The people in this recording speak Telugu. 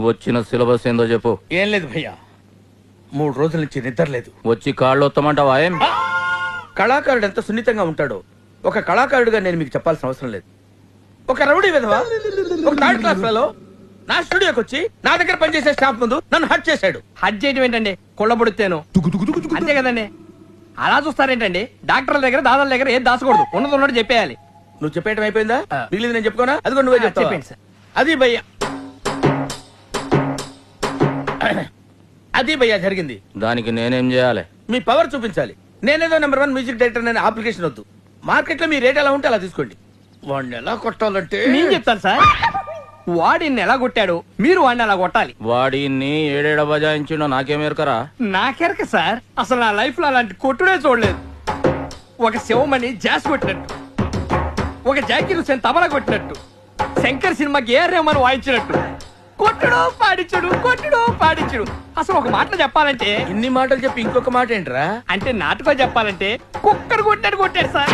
వచ్చిన సిలబస్ ఏందో చెప్పు. ఏం లేదు భయ్యా, 3 రోజుల నుంచి నిద్ర లేదు. వచ్చి కాళ్ళు వస్తామంటావా ఏం? కళాకారుడు ఎంత సున్నితంగా ఉంటాడో ఒక కళాకారుడిగా నేను మీకు చెప్పాల్సిన అవసరం లేదు. ఒక రౌడీ విధవా ఒక 3rd క్లాస్ ఫెలో నా స్టూడియోకి వచ్చి నా దగ్గర పనిచేసే స్టాఫ్ ముందు నన్ను హట్ చేశాడు. హట్ చేయడం ఏంటండి? కొళ్ళబొడితేను అంతే కదండి. అలా చూస్తారేంటండి? డాక్టర్ల దగ్గర దాదాల దగ్గర ఏది దాచకూడదు, ఉన్నది ఉన్నట్టు చెప్పేయాలి. నువ్వు చెప్పేయటం అయిపోయిందా? మిగిలింది నేను చెప్పుకోనా? అది కూడా నువ్వే చెప్తావా? చెప్పండి సార్. అది భయ్యా, అది భయ్యా జరిగింది. దానికి నేనేం చేయాలి? మీ పవర్ చూపించాలి. నేనేదో నెంబర్ 1 మ్యూజిక్ డైరెక్టర్ అనే అప్లికేషన్ వద్దు. మార్కెట్ లో మీ రేట్ ఎలా ఉంటే అలా తీసుకోండి. వాడిని ఎలా కొట్టాలంటే నేను చెప్తాను సార్. వాడిని ఎలా కొట్టాడు మీరు వాడిని అలా కొట్టాలి. వాడిని ఏడేడ బజాయించిండో నాకేమేరకరా? నాకెరక సార్, అసలు నా లైఫ్ లో అలాంటి కొట్టుడే చూడలేదు. ఒక శివమణి జాస్ కొట్టినట్టు, ఒక జాకీ హుసేన్ తబలా కొట్టినట్టు, శంకర్ సినిమాకి ఏ రేమని వాయించినట్టు కొట్టుడు పాడించుడు, కొట్టుడు పాడించుడు. అసలు ఒక మాటలో చెప్పాలంటే, ఇన్ని మాటలు చెప్పి ఇంకొక మాట ఏంట్రా? అంటే నాటుకో చెప్పాలంటే కుక్కడు కొట్టాడు సార్.